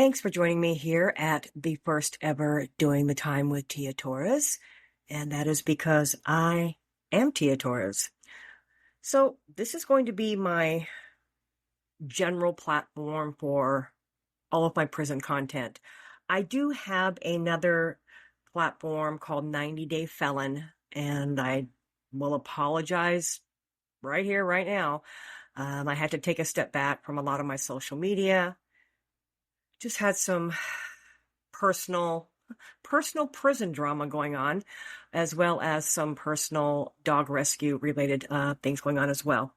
Thanks for joining me here at the first ever Doing the Time with Tia Torres. And that is because I am Tia Torres. So this is going to be my general platform for all of my prison content. I do have another platform called 90 Day Felon, and I will apologize right here, right now. I had to take a step back from a lot of my social media. Just had some personal prison drama going on, as well as some personal dog rescue related things going on as well.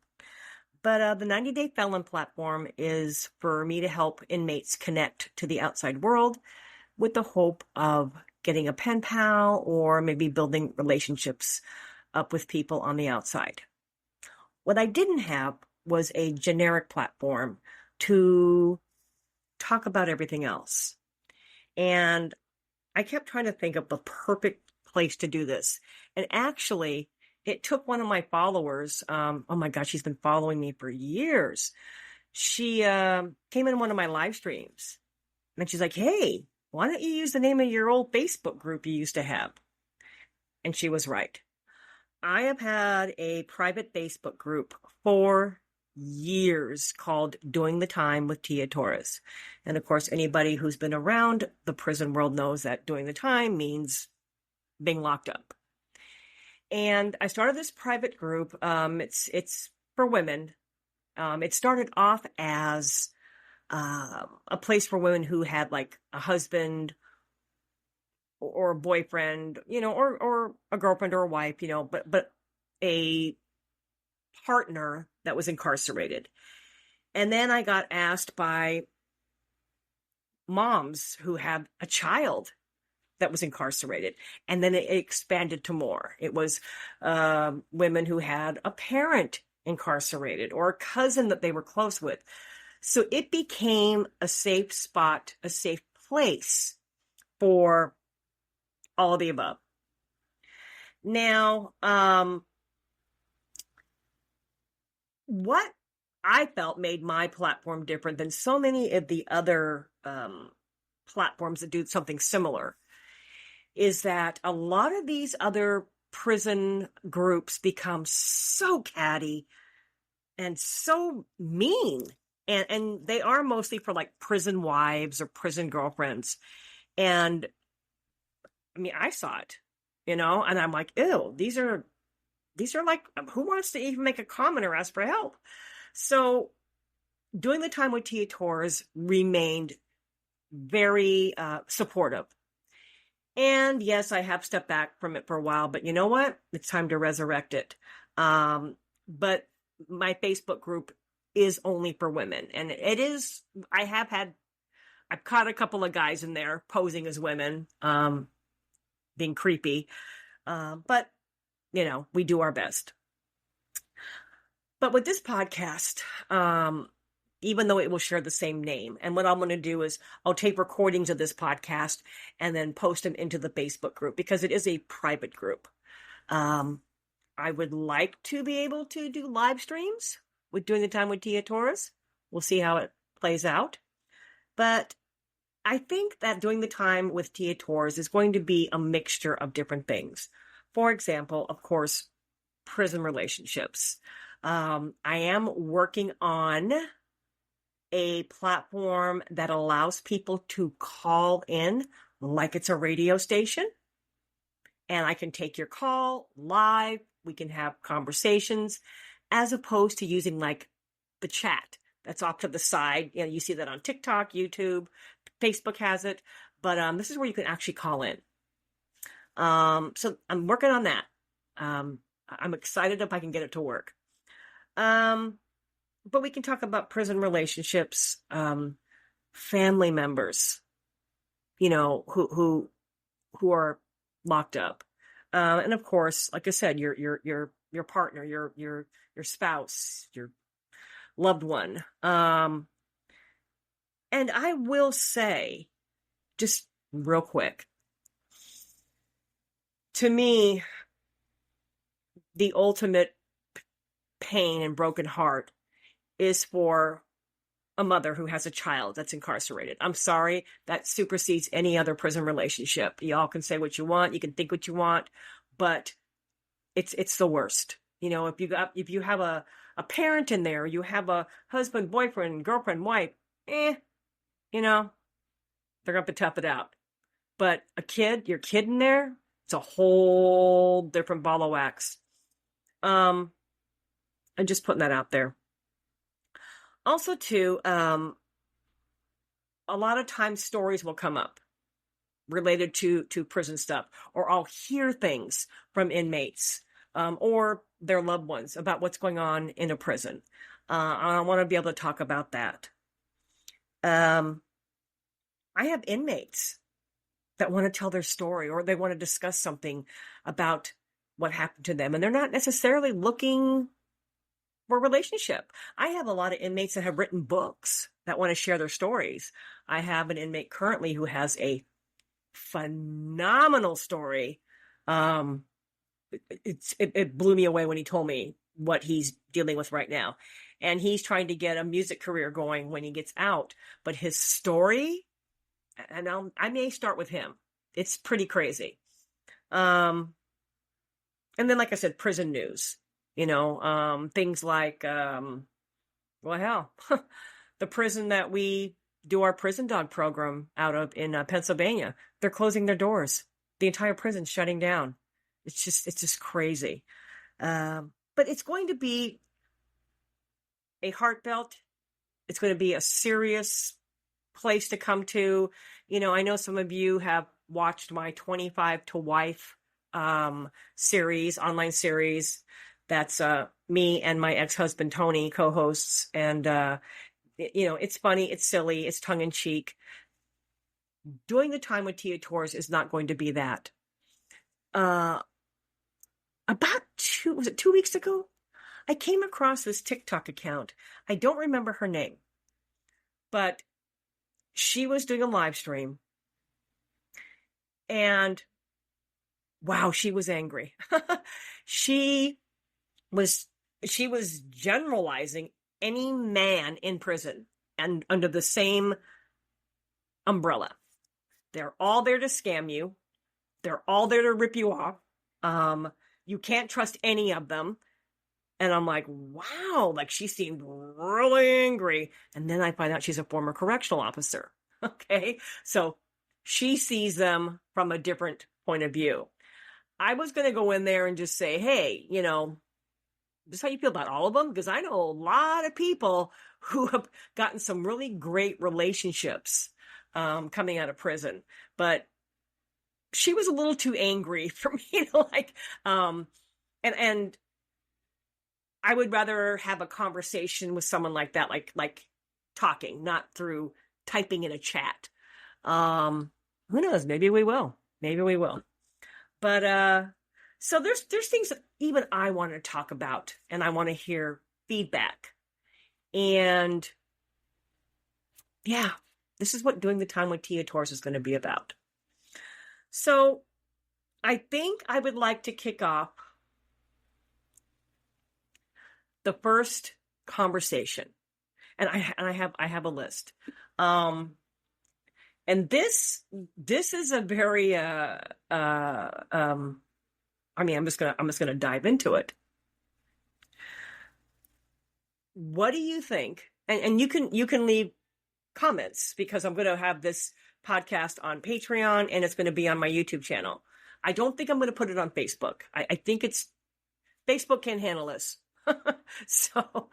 But the 90 Day Felon platform is for me to help inmates connect to the outside world with the hope of getting a pen pal or maybe building relationships up with people on the outside. What I didn't have was a generic platform to talk about everything else. And I kept trying to think of the perfect place to do this. And actually, it took one of my followers, oh my gosh, she's been following me for years. She came in one of my live streams and she's like, hey, why don't you use the name of your old Facebook group you used to have? And she was right. I have had a private Facebook group for years called Doing the Time with Tia Torres. And of course, anybody who's been around the prison world knows that doing the time means being locked up. And I started this private group. It's for women. It started off as a place for women who had like a husband or a boyfriend, or a girlfriend or a wife, but a partner that was incarcerated. And then I got asked by moms who had a child that was incarcerated. And then it expanded to more. It was women who had a parent incarcerated or a cousin that they were close with. So it became a safe spot, a safe place for all of the above. Now, what I felt made my platform different than so many of the other platforms that do something similar is that a lot of these other prison groups become so catty and so mean. And they are mostly for like prison wives or prison girlfriends. And I mean, I saw it, and I'm like, ew, these are like, who wants to even make a comment or ask for help? So Doing the Time with Tia Torres remained very supportive. And yes, I have stepped back from it for a while, but you know what? It's time to resurrect it. But my Facebook group is only for women. And it is, I've caught a couple of guys in there posing as women, being creepy. But, we do our best. But with this podcast, even though it will share the same name, and what I'm going to do is I'll tape recordings of this podcast and then post them into the Facebook group because it is a private group. I would like to be able to do live streams with Doing the Time with Tia Torres. We'll see how it plays out. But I think that Doing the Time with Tia Torres is going to be a mixture of different things. For example, of course, prison relationships. I am working on a platform that allows people to call in like it's a radio station. And I can take your call live. We can have conversations as opposed to using like the chat that's off to the side. You see that on TikTok, YouTube, Facebook has it. But this is where you can actually call in. So I'm working on that. I'm excited if I can get it to work. But we can talk about prison relationships, family members, who are locked up. And of course, like I said, your partner, your spouse, your loved one. And I will say, just real quick, to me, the ultimate pain and broken heart is for a mother who has a child that's incarcerated. I'm sorry, that supersedes any other prison relationship. Y'all can say what you want, you can think what you want, but it's the worst. If you have a parent in there, you have a husband, boyfriend, girlfriend, wife, you know, they're gonna have to tough it out. But your kid in there, it's a whole different ball of wax. I'm just putting that out there. Also, too, a lot of times stories will come up related to prison stuff, or I'll hear things from inmates or their loved ones about what's going on in a prison. I want to be able to talk about that. I have inmates that want to tell their story, or they want to discuss something about what happened to them, and they're not necessarily looking for a relationship. I have a lot of inmates that have written books that want to share their stories. I have an inmate currently who has a phenomenal story. It blew me away when he told me what he's dealing with right now. And he's trying to get a music career going when he gets out. But his story, and I may start with him. It's pretty crazy. And then, like I said, prison news. Things like, well, hell, the prison that we do our prison dog program out of in Pennsylvania, they're closing their doors. The entire prison's shutting down. It's just crazy. But it's going to be a heartfelt. It's going to be a serious place to come to. I know some of you have watched my 25 to Wife series, online series. That's me and my ex-husband, Tony, co-hosts. And, it's funny, it's silly, it's tongue-in-cheek. Doing the time with Tia Torres is not going to be that. About 2 weeks ago, I came across this TikTok account. I don't remember her name, but she was doing a live stream. And wow, she was angry. She was generalizing any man in prison and under the same umbrella. They're all there to scam you. They're all there to rip you off. You can't trust any of them. And I'm like, wow, like she seemed really angry. And then I find out she's a former correctional officer. Okay. So she sees them from a different point of view. I was going to go in there and just say, hey, this is how you feel about all of them? Because I know a lot of people who have gotten some really great relationships coming out of prison. But she was a little too angry for me to and I would rather have a conversation with someone like that, like talking, not through typing in a chat. Who knows? Maybe we will. But so there's things that even I want to talk about, and I want to hear feedback. And yeah, this is what Doing the Time with Tia Torres is going to be about. So I think I would like to kick off the first conversation, and I have a list. And this is a very I'm just gonna dive into it. What do you think? And you can leave comments, because I'm going to have this podcast on Patreon and it's going to be on my YouTube channel. I don't think I'm going to put it on Facebook. I think Facebook can't handle this. So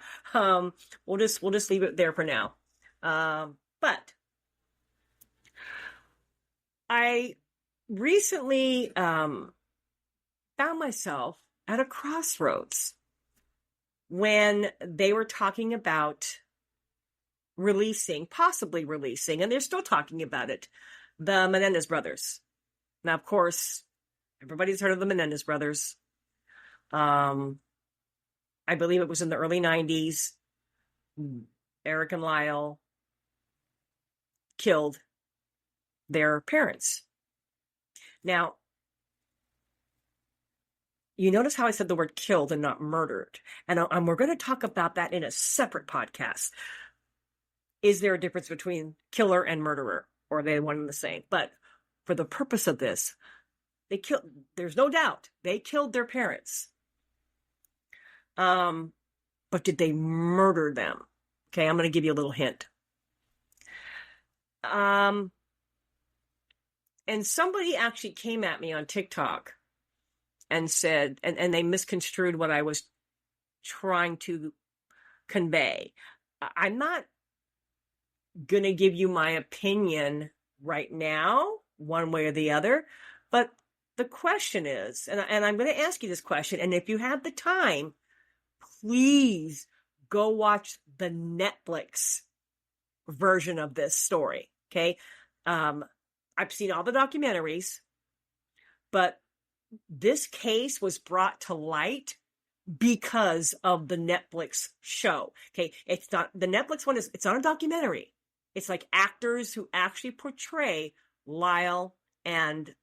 we'll just leave it there for now. But I recently found myself at a crossroads when they were talking about possibly releasing, and they're still talking about it, the Menendez brothers. Now, of course, everybody's heard of the Menendez brothers. I believe it was in the early 90s. Eric and Lyle killed their parents. Now, you notice how I said the word killed and not murdered. And we're going to talk about that in a separate podcast. is there a difference between killer and murderer, or are they one and the same? But for the purpose of this, there's no doubt they killed their parents. But did they murder them? Okay, I'm going to give you a little hint. And somebody actually came at me on TikTok and said, and they misconstrued what I was trying to convey. I'm not going to give you my opinion right now, one way or the other, but the question is, and I'm going to ask you this question, and if you have the time, please go watch the Netflix version of this story, okay? I've seen all the documentaries, but this case was brought to light because of the Netflix show, okay? It's not, the Netflix one it's not a documentary. It's like actors who actually portray Lyle and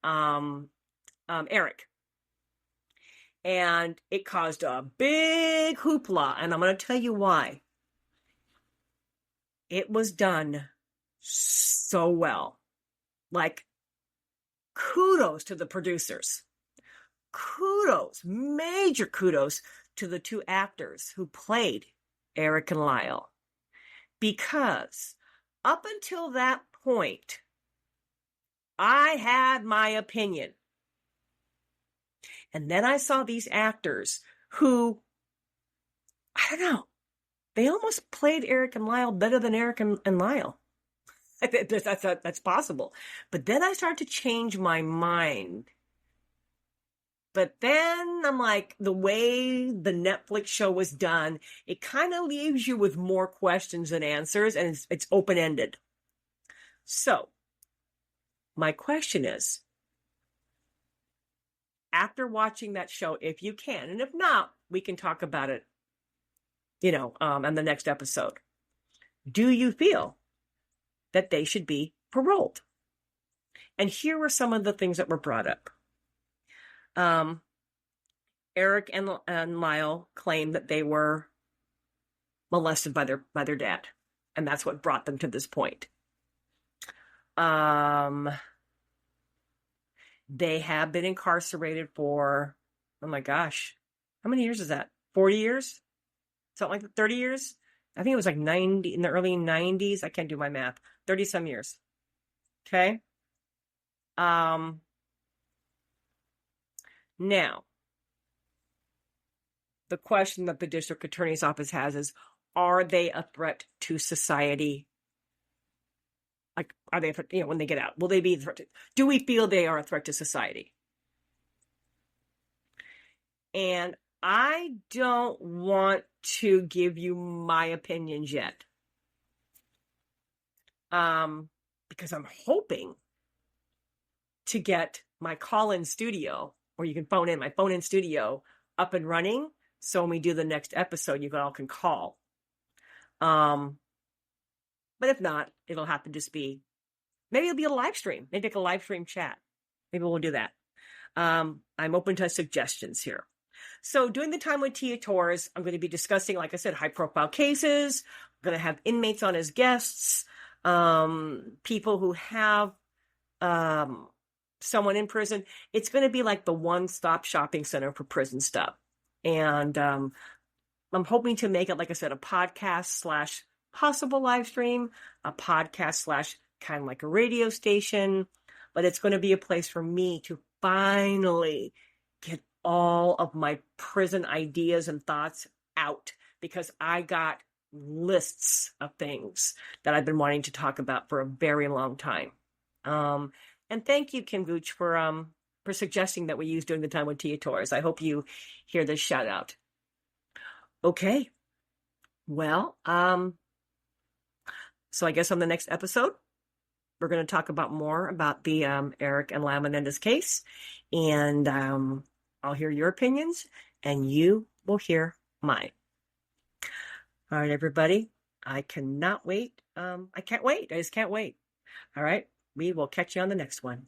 Eric. And it caused a big hoopla, and I'm going to tell you why. It was done so well. Like, kudos to the producers. Kudos, major kudos to the two actors who played Eric and Lyle. Because up until that point, I had my opinion. And then I saw these actors who, I don't know, they almost played Eric and Lyle better than Eric and Lyle. That's possible. But then I started to change my mind. But then I'm like, the way the Netflix show was done, it kind of leaves you with more questions than answers, and it's open-ended. So, my question is, after watching that show, if you can, and if not, we can talk about it, on the next episode. Do you feel that they should be paroled? And here were some of the things that were brought up. Eric and Lyle claimed that they were molested by their dad, and that's what brought them to this point. They have been incarcerated for, oh my gosh, how many years is that? 40 years? Something like 30 years? I think it was like 90 in the early 90s. I can't do my math. 30 some years. Okay. Now, the question that the district attorney's office has is, are they a threat to society? Like, are they, when they get out, will they be a threat? Do we feel they are a threat to society? And I don't want to give you my opinions yet. Because I'm hoping to get my call-in studio, or you can phone in, my phone-in studio up and running. So when we do the next episode, you all can call. But if not, it'll have to just be, maybe it'll be a live stream. Maybe like a live stream chat. Maybe we'll do that. I'm open to suggestions here. So during the time with Tia Torres, I'm going to be discussing, like I said, high profile cases. I'm going to have inmates on as guests, people who have someone in prison. It's going to be like the one-stop shopping center for prison stuff. And I'm hoping to make it, like I said, a podcast / possible live stream, a podcast / kind of like a radio station. But it's going to be a place for me to finally get all of my prison ideas and thoughts out, because I got lists of things that I've been wanting to talk about for a very long time. And thank you, Kim Gooch, for suggesting that we use During the Time with Tia Torres. I hope you hear this shout out. Okay. Well, so I guess on the next episode, we're going to talk about more about the Eric and Lyle Menendez case, and I'll hear your opinions, and you will hear mine. All right, everybody. I cannot wait. I can't wait. I just can't wait. All right. We will catch you on the next one.